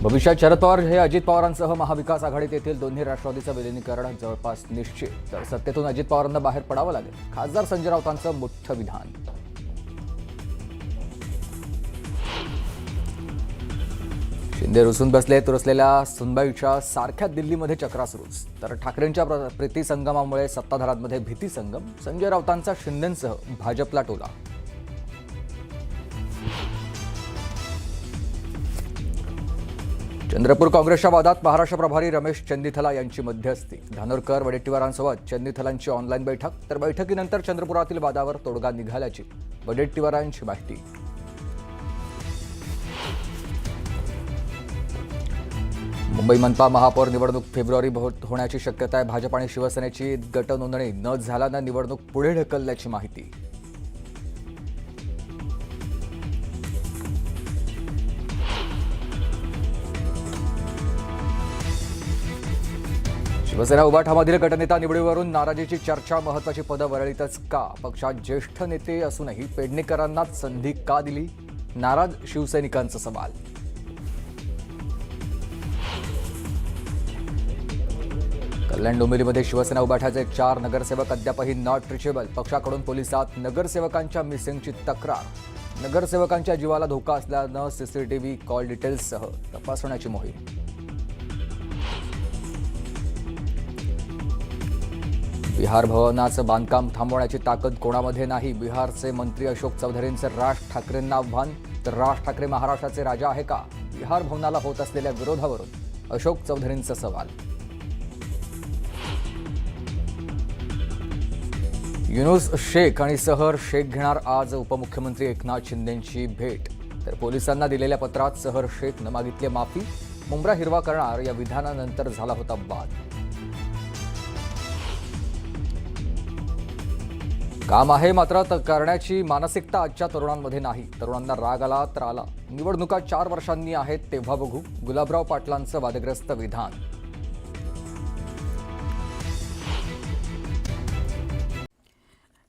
भविष्यात शरद पवार हे अजित पवारांसह महाविकास आघाडीत येतील. दोन्ही राष्ट्रवादीचं विलिनीकरण जवळपास निश्चित. तर सत्तेतून अजित पवारांना बाहेर पडावं लागेल. खासदार संजय राऊतांचं मोठं विधान. शिंदे रुसून बसले. तुरसलेल्या सुनबाईच्या सारख्या दिल्लीमध्ये चक्रा सुरूच. तर ठाकरेंच्या प्रीतिसंगमामुळे सत्ताधाऱ्यांमध्ये भीती संगम. संजय राऊतांचा शिंदेंसह भाजपला टोला. चंद्रपूर काँग्रेसच्या वादात महाराष्ट्र प्रभारी रमेश चंदिथला यांची मध्यस्थी. धानोरकर वडेट्टीवारांसोबत चंदिथलांची ऑनलाईन बैठक. तर बैठकीनंतर चंद्रपुरातील वादावर तोडगा निघाल्याची वडेट्टीवारांची माहिती. मुंबई मनपा महापौर निवडणूक फेब्रुवारी होण्याची शक्यता आहे. भाजप आणि शिवसेनेची गटनोंदणी न झाल्यानं निवडणूक पुढे ढकलल्याची माहिती. शिवसेना उभाठामधील गटनेता निवडीवरून नाराजीची चर्चा. महत्त्वाची पदं वरळीतच का? पक्षात ज्येष्ठ नेते असूनही पेडणेकरांनाच संधी का दिली? नाराज शिवसैनिकांचा सवाल. कल्याण डोंबिवलीमध्ये शिवसेना उभाठाचे 4 नगरसेवक अद्यापही नॉट रिचेबल. पक्षाकडून पोलिसात नगरसेवकांच्या मिसिंगची तक्रार. नगरसेवकांच्या जीवाला धोका असल्यानं सीसीटीव्ही कॉल डिटेल्ससह तपासण्याची मोहीम. बिहार भवनाचं बांधकाम थांबवण्याची ताकद कोणामध्ये नाही. बिहारचे मंत्री अशोक चौधरींचं राज ठाकरेंना आव्हान. तर राज ठाकरे महाराष्ट्राचे राजा आहे का? बिहार भवनाला होत असलेल्या विरोधावरून अशोक चौधरींचा सवाल. युनुस शेख आणि सहर शेख घेणार आज उपमुख्यमंत्री एकनाथ शिंदेंची भेट. तर पोलिसांना दिलेल्या पत्रात सहर शेखनं मागितली माफी. मुंब्रा हिरवा करणार या विधानानंतर झाला होता वाद. काम आहे मात्र करण्याची मानसिकता आजच्या तरुणांमध्ये नाही. तरुणांना राग आला तर आला. निवडणुका 4 वर्षांनी आहेत तेव्हा बघू. गुलाबराव पाटलांचं वादग्रस्त विधान.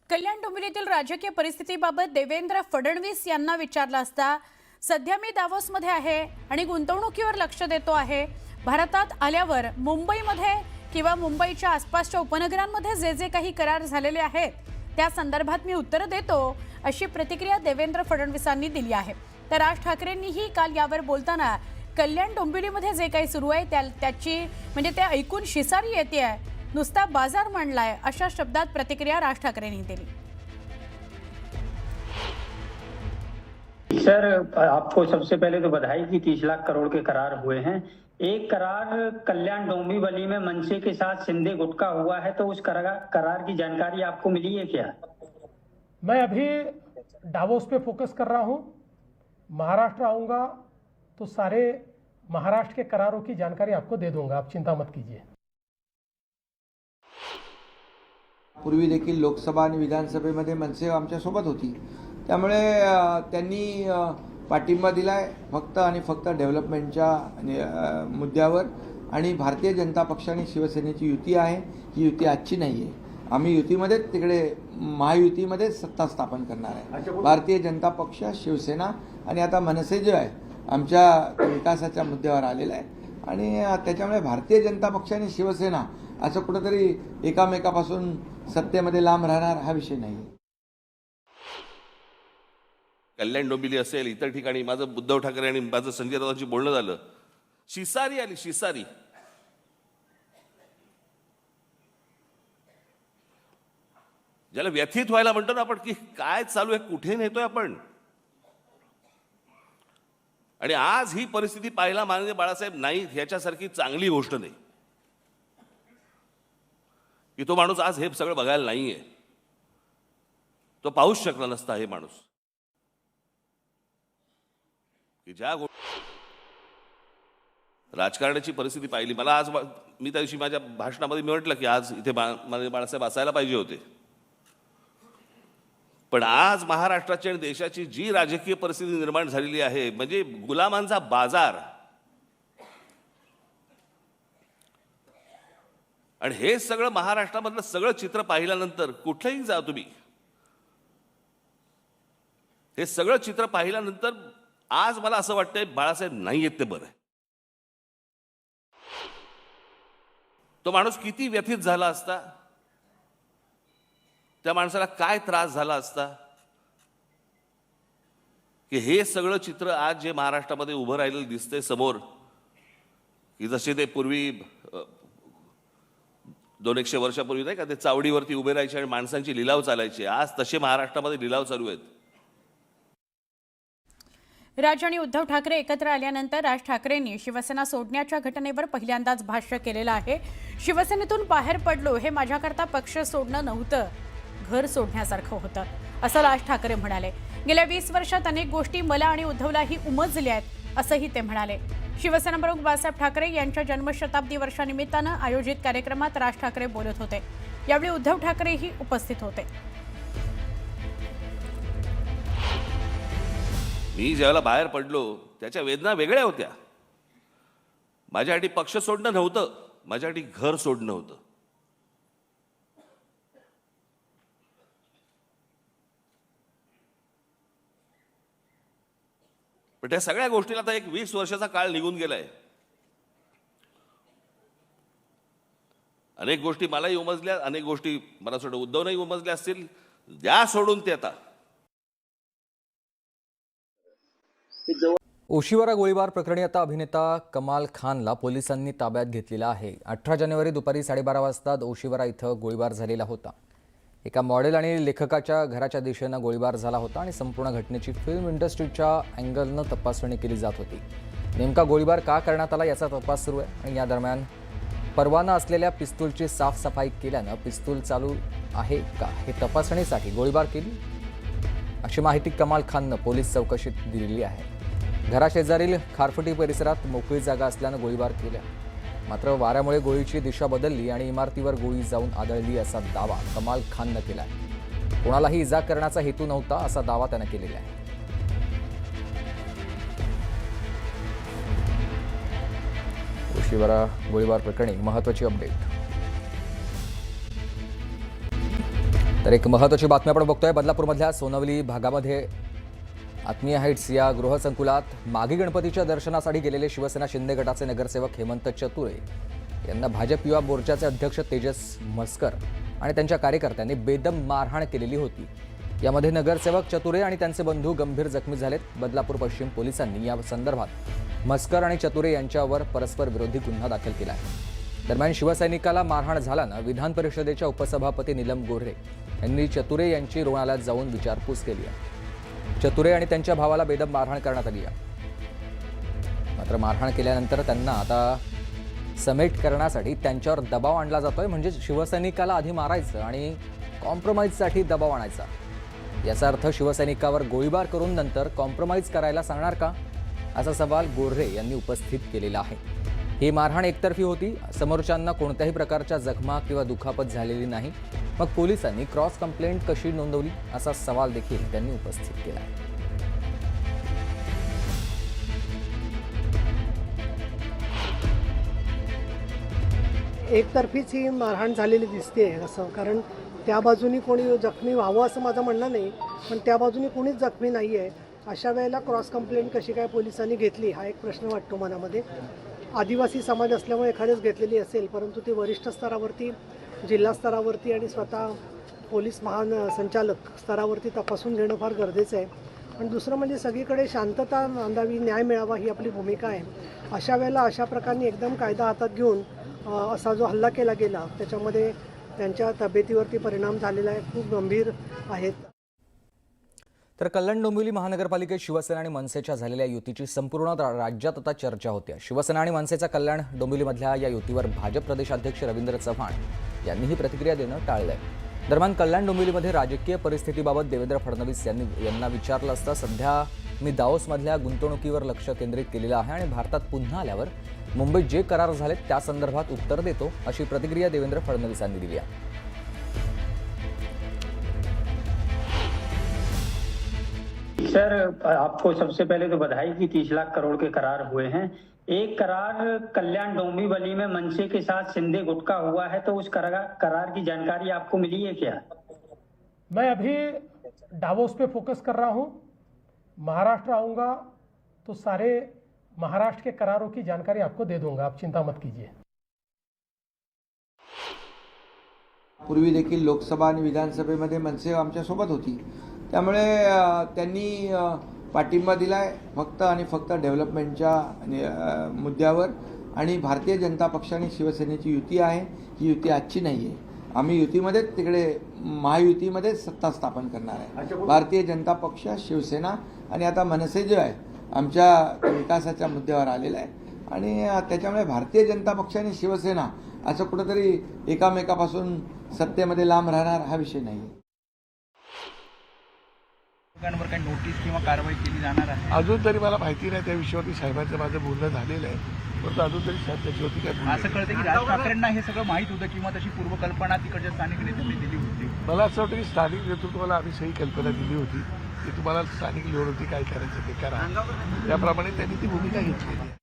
कल्याण डोंबिवलीतील राजकीय परिस्थितीबाबत देवेंद्र फडणवीस यांना विचारलं असता सध्या मी दावोसमध्ये आहे आणि गुंतवणुकीवर लक्ष देतो आहे. भारतात आल्यावर मुंबईमध्ये किंवा मुंबईच्या आसपासच्या उपनगरांमध्ये जे जे काही करार झालेले आहेत त्या संदर्भात मी उत्तर देतो, अशी प्रतिक्रिया देवेंद्र फडणवीसांनी दिली आहे. तर राज ठाकरेंनीही काल यावर बोलताना कल्याण डोंबिवलीमध्ये जे काही सुरू आहे त्याची म्हणजे ते ऐकून शिसारी येते आहे, नुसता बाजार मांडलाय, अशा शब्दात प्रतिक्रिया राज ठाकरेंनी दिली. सर, आपको सबसे पहले तो बधाई कि 30 लाख करोड़ के करार हुए हैं. एक करार कल्याण डोंबिवली में मनसे के साथ शिंदे गुट का हुआ है, तो उस करार की जानकारी आपको मिली है क्या? मैं अभी डावोस पे फोकस कर रहा हूं. महाराष्ट्र आऊंगा तो सारे महाराष्ट्र के करारों की जानकारी आपको दे दूंगा, आप चिंता मत कीजिए. पूर्वी देखील लोकसभा आणि विधानसभेमध्ये मनसे आमच्या सोबत होती. त्यामुळे त्यांनी पाठिंबा दिलाय फक्त आणि फक्त डेव्हलपमेंटच्या मुद्द्यावर. आणि भारतीय जनता पक्ष आणि शिवसेनेची युती आहे. ही युती आजची नाही आहे. आम्ही युतीमध्ये तिकडे महायुतीमध्ये सत्ता स्थापन करणार आहे. भारतीय जनता पक्ष, शिवसेना आणि आता मनसे जे आहे आमच्या विकासाच्या मुद्द्यावर आलेला आहे. आणि त्याच्यामुळे भारतीय जनता पक्ष आणि शिवसेना असं कुठंतरी एकामेकापासून सत्तेमध्ये लांब राहणार हा विषय नाही. कल्याण डोंबिवली असेल, इतर ठिकाणी माझं उद्धव ठाकरे आणि माझं संजय राऊतांची बोलणं झालं. शिसारी आली, शिसारी. ज्याला व्यथित व्हायला म्हणतो ना आपण, की काय चालू आहे, कुठे नेतोय आपण. आणि आज ही परिस्थिती पाहायला माननीय बाळासाहेब नाईक ह्याच्यासारखी चांगली गोष्ट नाही, की तो माणूस आज हे सगळं बघायला नाहीये. तो पाहूच शकला नसता हे माणूस, की ज्या राजकारणाची परिस्थिती पाहिली. मला आज मी त्या दिवशी माझ्या भाषणामध्ये मी म्हटलं की आज इथे माननीय बाळासाहेब असायला पाहिजे होते. पण आज महाराष्ट्राची आणि देशाची जी राजकीय परिस्थिती निर्माण झालेली आहे, म्हणजे गुलामांचा बाजार. आणि हे सगळं महाराष्ट्रामधलं सगळं चित्र पाहिल्यानंतर कुठेही जा तुम्ही, हे सगळं चित्र पाहिल्यानंतर आज मला असं वाटतंय बाळासाहेब नाही आहेत ते बरं आहे. तो माणूस किती व्यथित झाला असता, त्या माणसाला काय त्रास झाला असता की हे सगळं चित्र आज जे महाराष्ट्रामध्ये उभं राहिलेलं दिसतंय समोर, की जसे ते पूर्वी 200-100 वर्षापूर्वी नाही का ते चावडीवरती उभे राहायचे आणि माणसांची लिलाव चालायची, आज तसे महाराष्ट्रामध्ये लिलाव चालू आहेत. राज आणि उद्धव ठाकरे एकत्र आल्यानंतर राज ठाकरेंनी शिवसेना सोडण्याच्या घटनेवर पहिल्यांदाच भाष्य केलेलं आहे. शिवसेनेतून बाहेर पडलो हे माझ्याकरता पक्ष सोडणं नव्हतं, घर सोडण्यासारखं होतं, असं राज ठाकरे म्हणाले. गेल्या 20 वर्षात अनेक गोष्टी मला आणि उद्धवलाही उमजल्या आहेत, असंही ते म्हणाले. शिवसेना प्रमुख बाळासाहेब ठाकरे यांच्या जन्मशताब्दी वर्षानिमित्तानं आयोजित कार्यक्रमात राज ठाकरे बोलत होते. यावेळी उद्धव ठाकरेही उपस्थित होते. मी ज्यावेळेला बाहेर पडलो त्याच्या वेदना वेगळ्या होत्या. माझ्यासाठी पक्ष सोडणं नव्हतं, माझ्यासाठी घर सोडणं होतं. पण त्या सगळ्या गोष्टीला आता एक 20 वर्षाचा काळ निघून गेलाय. अनेक गोष्टी मलाही उमजल्या, अनेक गोष्टी मला सोडून उद्धवनंही उमजल्या असतील. द्या सोडून ते आता. ओशिवरा गोळीबार प्रकरणी आता अभिनेता कमाल खानला पोलिसांनी ताब्यात घेतलेला आहे. 18 जानेवारी दुपारी 12:30 वाजता ओशिवरा इथं गोळीबार झालेला होता. एका मॉडेल आणि लेखकाच्या घराच्या दिशेनं गोळीबार झाला होता आणि संपूर्ण घटनेची फिल्म इंडस्ट्रीच्या अँगलनं तपासणी केली जात होती. नेमका गोळीबार का करण्यात आला याचा तपास सुरू आहे आणि या दरम्यान परवाना असलेल्या पिस्तूलची साफसफाई केल्यानं पिस्तूल चालू आहे का हे तपासणीसाठी गोळीबार केली अशी माहिती कमाल खाननं पोलीस चौकशीत दिलेली आहे. घराशेजारील खारफुटी परिसरात मोकळी जागा असल्यानं गोळीबार केला. मात्र वाऱ्यामुळे गोळीची दिशा बदलली आणि इमारतीवर गोळी जाऊन आदळली असा दावा कमाल खाननं केला आहे. कोणालाही इजा करण्याचा हेतू नव्हता असा दावा त्यानं केलेला आहे. ओशिवरा गोळीबार प्रकरणी महत्त्वाची अपडेट. तर एक महत्त्वाची बातमी आपण बघतोय. बदलापूरमधल्या सोनवली भागामध्ये आत्मीय हाईट्स या गृहसंकुलात माघी गणपतीच्या दर्शनासाठी गेलेले शिवसेना शिंदे गटाचे नगरसेवक हेमंत चतुरे यांना भाजप युवा मोर्चाचे अध्यक्ष तेजस म्हस्कर आणि त्यांच्या कार्यकर्त्यांनी बेदम मारहाण केलेली होती. यामध्ये नगरसेवक चतुरे आणि त्यांचे बंधू गंभीर जखमी झालेत. बदलापूर पश्चिम पोलिसांनी या संदर्भात म्हस्कर आणि चतुरे यांच्यावर परस्पर विरोधी गुन्हा दाखल केला आहे. दरम्यान शिवसैनिकाला मारहाण झाल्यानं विधान परिषदेच्या उपसभापती नीलम गोऱ्हे यांनी चतुरे यांची रुग्णालयात जाऊन विचारपूस केली आहे. चतुरे आणि त्यांच्या भावाला बेदम मारहाण करण्यात आली आहे. मात्र मारहाण केल्यानंतर त्यांना आता समेट करण्यासाठी त्यांच्यावर दबाव आणला जातोय. म्हणजे शिवसैनिकाला आधी मारायचं आणि कॉम्प्रोमाइजसाठी दबाव आणायचा. याचा अर्थ शिवसैनिकावर गोळीबार करून नंतर कॉम्प्रोमाइज करायला सांगणार का असा सवाल गोऱ्हे यांनी उपस्थित केलेला आहे. ही मारहाण एकतर्फी होती. समोरच्यांना कोणत्याही प्रकारच्या जखमा किंवा दुखापत झालेली नाही. मग पोलिसांनी क्रॉस कंप्लेंट कशी नोंदवली असा सवाल देखील त्यांनी उपस्थित केला. एकतर्फीच ही मारहाण झालेली दिसते असं, कारण त्या बाजूनी कोणी जखमी व्हावं असं माझं म्हणणं नाही, पण त्या बाजूनी कोणीच जखमी नाही आहे. अशा वेळेला क्रॉस कंप्लेंट कशी काय पोलिसांनी घेतली हा एक प्रश्न वाटतो मनामध्ये. आदिवासी समाज असल्यामुळे एखाद्याच घेतलेली असेल, परंतु ती वरिष्ठ स्तरावरती, जिल्हा स्तरावरती आणि स्वतः पोलीस महासंचालक स्तरावरती तपासून घेणं फार गरजेचं आहे. आणि दुसरं म्हणजे सगळीकडे शांतता नांदावी, न्याय मिळावा ही आपली भूमिका आहे. अशा वेळेला अशा प्रकारे एकदम कायदा हातात घेऊन असा जो हल्ला केला गेला त्याच्यामध्ये त्यांच्या तब्येतीवरती परिणाम झालेला आहे, खूप गंभीर आहेत. तर कल्याण डोंबिवली महानगरपालिकेत शिवसेना आणि मनसेच्या झालेल्या युतीची संपूर्ण राज्यात आता चर्चा होते. शिवसेना आणि मनसेचा कल्याण डोंबिवलीमधल्या या युतीवर भाजप प्रदेशाध्यक्ष रवींद्र चव्हाण यांनीही प्रतिक्रिया देणं टाळलंय. दरम्यान कल्याण डोंबिवलीमध्ये राजकीय परिस्थितीबाबत देवेंद्र फडणवीस यांना विचारलं असता सध्या मी दाओसमधल्या गुंतवणुकीवर लक्ष केंद्रित केलेलं आहे आणि भारतात पुन्हा आल्यावर मुंबईत जे करार झालेत त्या संदर्भात उत्तर देतो अशी प्रतिक्रिया देवेंद्र फडणवीसांनी दिली आहे. सर, आपको सबसे पहले तो बधाई कि 30 लाख करोड़ के करार हुए हैं. एक करार कल्याण डोंबिवली में मनसे के साथ शिंदे गुट का हुआ है, तो उस करार की जानकारी आपको मिली है क्या? मैं अभी डावोस पे फोकस कर रहा हूँ. महाराष्ट्र आऊँगा तो सारे महाराष्ट्र के करारों की जानकारी आपको दे दूंगा, आप चिंता मत कीजिए. पूर्वी देखील लोकसभा आणि विधानसभेमध्ये मनसे आमच्यासोबत होती. त्यामुळे त्यांनी पाठिंबा दिला आहे फक्त आणि फक्त डेव्हलपमेंटच्या मुद्द्यावर. आणि भारतीय जनता पक्ष आणि शिवसेनेची युती आहे, ही युती आजची नाही आहे. आम्ही युतीमध्येच तिकडे महायुतीमध्येच सत्ता स्थापन करणार आहे. भारतीय जनता पक्ष, शिवसेना आणि आता मनसे जे आहे आमच्या विकासाच्या मुद्द्यावर आलेला आहे. आणि त्याच्यामुळे भारतीय जनता पक्ष आणि शिवसेना असं कुठंतरी एकामेकापासून सत्तेमध्ये लांब राहणार हा विषय नाही आहे. लोकांवर काही नोटीस किंवा कारवाई केली जाणार आहे? अजून तरी मला माहिती नाही, त्या विषयावरती साहेबांचं माझं बोलणं झालेलं आहे, परंतु अजून तरी साहेब त्याच्यावरती काय असं कळतं की राज ठाकरेंना हे सगळं माहीत होतं किंवा तशी पूर्वकल्पना तिकडच्या स्थानिक नेत्यांनी दिली होती. मला असं वाटतं की स्थानिक नेतृत्वाला आम्ही सही कल्पना दिली होती की तुम्हाला स्थानिक लेवलवरती काय करायचं ते करा, त्याप्रमाणे त्यांनी ती भूमिका घेतलेली आहे.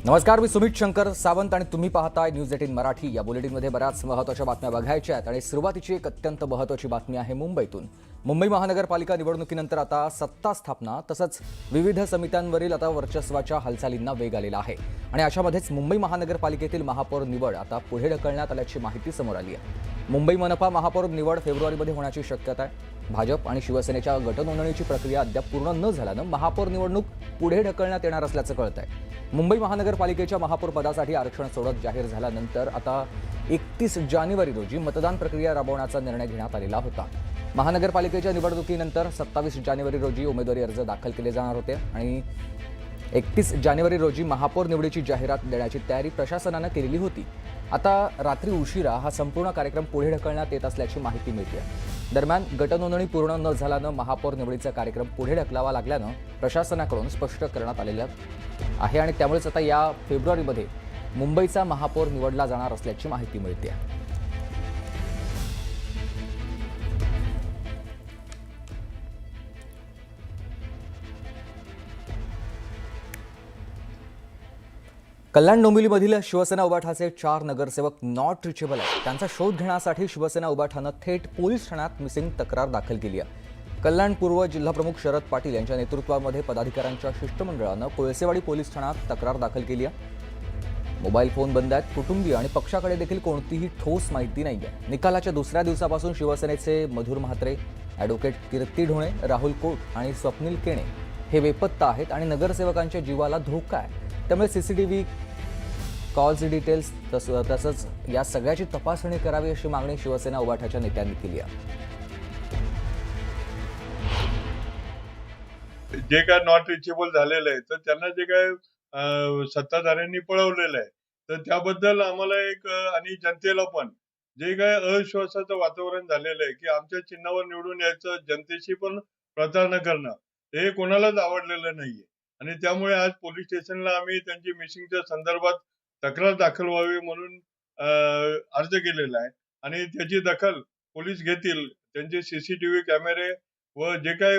नमस्कार, मी सुमित शंकर सावंत आणि तुम्ही पाहताय न्यूज 18 मराठी. या बुलेटिनमध्ये बऱ्याच महत्त्वाच्या बातम्या बघायच्या आहेत आणि सुरुवातीची एक अत्यंत महत्त्वाची बातमी आहे मुंबईतून. मुंबई महानगरपालिका निवडणुकीनंतर आता सत्ता स्थापना तसंच विविध समित्यांवरील आता वर्चस्वाच्या हालचालींना वेग आलेला आहे आणि अशामध्येच मुंबई महानगरपालिकेतील महापौर निवड आता पुढे ढकलण्यात आल्याची माहिती समोर आली आहे. मुंबई मनपा महापौर निवड फेब्रुवारीमध्ये होण्याची शक्यता आहे. भाजप आणि शिवसेनेच्या गटनोंदणीची प्रक्रिया अद्याप पूर्ण न झाल्यानं महापौर निवडणूक पुढे ढकलण्यात येणार असल्याचं कळत आहे. मुंबई महानगरपालिकेच्या महापौर पदासाठी आरक्षण सोडत जाहीर झाल्यानंतर आता 31 जानेवारी रोजी मतदान प्रक्रिया राबवण्याचा निर्णय घेण्यात आलेला होता. महानगरपालिकेच्या निवडणुकीनंतर 27 जानेवारी रोजी उमेदवारी अर्ज दाखल केले जाणार होते आणि 31 जानेवारी रोजी महापौर निवडीची जाहिरात देण्याची तयारी प्रशासनानं केलेली होती. आता रात्री उशिरा हा संपूर्ण कार्यक्रम पुढे ढकलण्यात येत असल्याची माहिती मिळते. दरम्यान गटनोंदणी पूर्ण न झाल्यानं महापौर निवडीचा कार्यक्रम पुढे ढकलावा लागल्यानं प्रशासनाकडून स्पष्ट करण्यात आलेलं आहे आणि त्यामुळेच आता या फेब्रुवारीमध्ये मुंबईचा महापौर निवडला जाणार असल्याची माहिती मिळते. कल्याण डोंबिवलीमधील शिवसेना उबाठाचे 4 नगरसेवक नॉट रिचेबल आहेत. त्यांचा शोध घेण्यासाठी शिवसेना उबाठानं थेट पोलीस ठाण्यात मिसिंग तक्रार दाखल केली आहे. कल्याण पूर्व जिल्हाप्रमुख शरद पाटील यांच्या नेतृत्वामध्ये पदाधिकाऱ्यांच्या शिष्टमंडळानं कोळसेवाडी पोलीस ठाण्यात तक्रार दाखल केली आहे. मोबाईल फोन बंद आहेत. कुटुंबीय आणि पक्षाकडे देखील कोणतीही ठोस माहिती नाही आहे. निकालाच्या दुसऱ्या दिवसापासून शिवसेनेचे मधुर म्हात्रे, ॲडव्होकेट कीर्ती ढोणे, राहुल कोट आणि स्वप्नील केणे हे बेपत्ता आहेत आणि नगरसेवकांच्या जीवाला धोका आहे. त्यामुळे सीसीटीव्ही कॉल्स डिटेल्स तसंच या सगळ्याची तपासणी करावी अशी मागणी शिवसेना उबाठाच्या नेत्यांनी केली आहे. जे काय नॉट रिचेबल झालेलं आहे तर त्यांना जे काय सत्ताधाऱ्यांनी पळवलेलं आहे तर त्याबद्दल आम्हाला एक आणि जनतेला पण जे काय अविश्वासाचं वातावरण झालेलं आहे की आमच्या चिन्हावर निवडून यायचं, जनतेशी पण प्रतारणा करणं हे कोणालाच आवडलेलं नाहीये. आणि त्यामुळे आज पोलीस स्टेशनला आम्ही त्यांची मिसिंगच्या संदर्भात तक्रार दाखल व्हावी म्हणून अर्ज केलेला आहे आणि त्याची दखल पोलीस घेतील. त्यांचे सीसीटीव्ही कॅमेरे व जे काही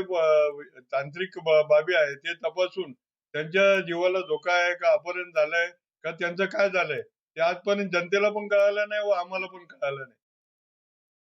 तांत्रिक बाबी आहेत ते तपासून त्यांच्या जीवाला धोका आहे का, अपहरण झालंय का, त्यांचं काय झालंय ते आजपर्यंत जनतेला पण कळालं नाही व आम्हाला पण कळालं नाही.